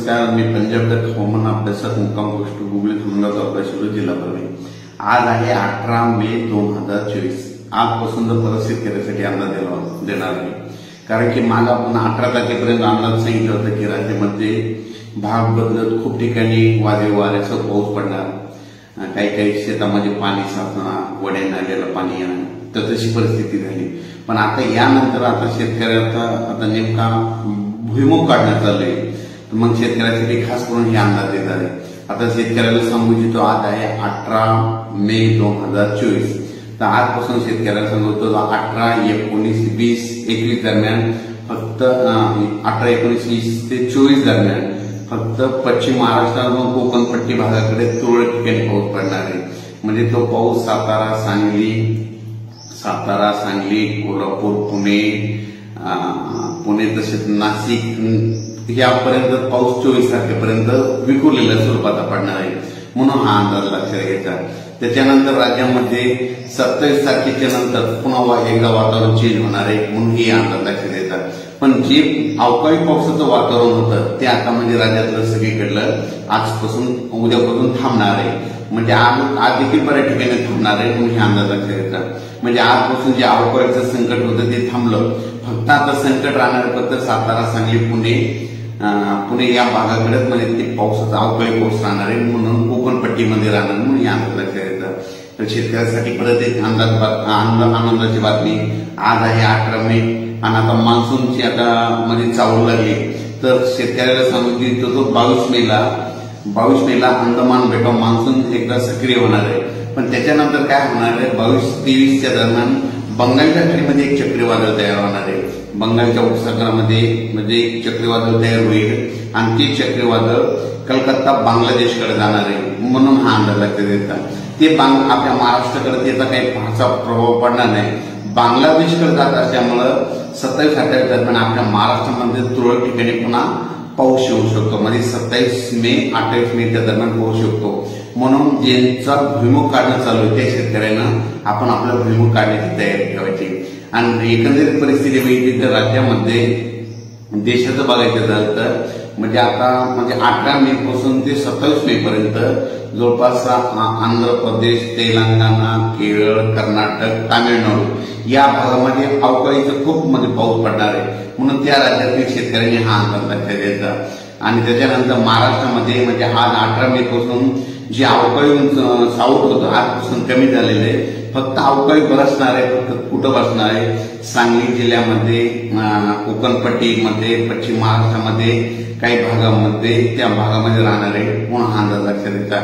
नमस्कार, मी पंजाब तक हवामान अभ्यासक मुक्काम पोस्ट गुगली धुंडगाव तालुका शिरूर जिल्हा परभणी। आज आहे 18 मे 2024। आजपासून परत शेतकऱ्यासाठी अंदाज देणार आहे, कारण की माग आपण 18 तारखेपर्यंत अंदाज सांगितलं होतं की राज्यामध्ये भाग बदलत खूप ठिकाणी वादळी वाऱ्यासह पाऊस पडणार, काही काही शेतामध्ये पाणी साचणार, वड्या नाल्याला पाणी येणार, तर तशी परिस्थिती झाली। पण आता यानंतर आता शेतकऱ्याचा आता नेमका भुईमुग काढण्यात चालू आहे, तर मग शेतकऱ्यासाठी खास करून हे अंदाज देत आहे। आता शेतकऱ्याला सांगू इच्छितो, आज आहे 18 मे 2024। तर आजपासून शेतकऱ्याला सांगतो 18, 19, 20, 21 दरम्यान फक्त 18, 19, 20 ते 24 दरम्यान फक्त पश्चिम महाराष्ट्र व कोकणपट्टी भागाकडे तुरळक ठिकाणी पाऊस पडणार आहे। म्हणजे तो पाऊस सातारा, सांगली, कोल्हापूर, पुणे तसेच नाशिक यापर्यंत पाऊस 24 तारखेपर्यंत विखुरलेल्या स्वरूपात पडणार आहे, म्हणून हा अंदाज लक्षात घ्यायचा। त्याच्यानंतर राज्यामध्ये 27 तारखेच्या नंतर पुन्हा एकदा वातावरण चेंज होणार आहे, म्हणून हे अंदाज लक्षात घ्यायचा। पण जे अवकाळी पावसाचं वातावरण होतं ते आता म्हणजे राज्यातलं सगळीकडलं आजपासून उद्यापासून थांबणार आहे। म्हणजे आज देखील बऱ्याच ठिकाणी थांबणार आहे, म्हणून हे अंदाज लक्षात घ्यायचा। म्हणजे आजपासून जे अवकाळीचं संकट होतं ते थांबलं, फक्त आता संकट राहणार फक्त सातारा, सांगली, पुणे या भागाकडेच म्हणजे ते पावसाचा अवकाळी पाऊस राहणार आहे, म्हणून कोकणपट्टीमध्ये राहणार, म्हणून हे अंदाज लक्षात घ्यायचा। तर शेतकऱ्यासाठी परत एक आनंदाची बातमी, आज आहे 18 मे आणि आता मान्सूनची आता म्हणजे चावल लागली। तर शेतकऱ्याला सांगू इच्छितो तो 22 मेला अंदमान बेटाव मान्सून एकदा सक्रिय होणार आहे। पण त्याच्यानंतर काय होणार आहे, 22-23 दरम्यान बंगालच्या खाडीमध्ये एक चक्रीवादळ तयार होणार आहे। बंगालच्या उपसागरामध्ये म्हणजे एक चक्रीवादळ तयार होईल आणि ते चक्रीवादळ कलकत्ता बांगलादेशकडे जाणार आहे, म्हणून हा अंदाज लक्षात घ्यायचा। ते आपल्या महाराष्ट्राकडे त्याचा काही फारसा प्रभाव पडणार नाही, बांगलादेशकडे जात असल्यामुळं 27-28 दरम्यान आपल्या महाराष्ट्रामध्ये तुरळक ठिकाणी पुन्हा पाऊस येऊ शकतो। म्हणजे 27 मे 28 मेच्या दरम्यान पाऊस शकतो, म्हणून ज्यांचा भुईमुग काढणं चालू आहे त्या शेतकऱ्यांना आपण आपला भुईमुग काढण्याची तयारी ठेवायची। आणि एकंदरीत परिस्थिती बघितली तर राज्यामध्ये देशाचं बघायचं झालं तर म्हणजे आता म्हणजे 18 मे पासून ते 27 मे पर्यंत जवळपास आंध्र प्रदेश, तेलंगणा, केरळ, कर्नाटक, तामिळनाडू या भागामध्ये अवकाळीचं खूप म्हणजे पाऊस पडणार आहे, म्हणून त्या राज्यातील शेतकऱ्यांनी हा अंदाज लक्षात घ्यायचा। आणि त्याच्यानंतर महाराष्ट्रामध्ये म्हणजे आज 18 मे पासून जे अवकाळी सावट होतं आजपासून कमी झालेलं आहे, फक्त अवकाळी बरसणार आहे, फक्त कुठं बसणार आहे, सांगली जिल्ह्यामध्ये, कोकणपट्टीमध्ये, पश्चिम महाराष्ट्रामध्ये काही भागामध्ये त्या भागामध्ये राहणार आहे, म्हणून हा अंदाज लक्षात घ्यायचा।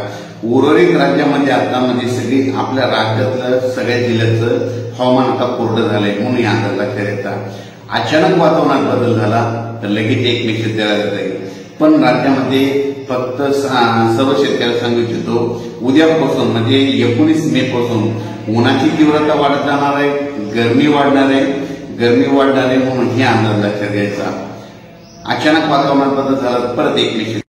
उर्वरित राज्यामध्ये आता म्हणजे सगळी आपल्या राज्यातलं सगळ्या जिल्ह्याचं हवामान आता कोरडं झालंय, म्हणून हे अंदाज लक्षात घ्यायचा। अचानक वातावरणात बदल झाला तर लगेच एक मेसेज द्यायला जाईल। पण राज्यामध्ये फक्त सर्व शेतकऱ्याला सांगू इच्छितो, उद्यापासून म्हणजे 19 मे पासून उन्हाची तीव्रता वाढत जाणार आहे, गरमी वाढणार आहे, म्हणून हे अंदाज लक्षात घ्यायचा। अचानक वातावरणात बदल झाला परत एक मेसेज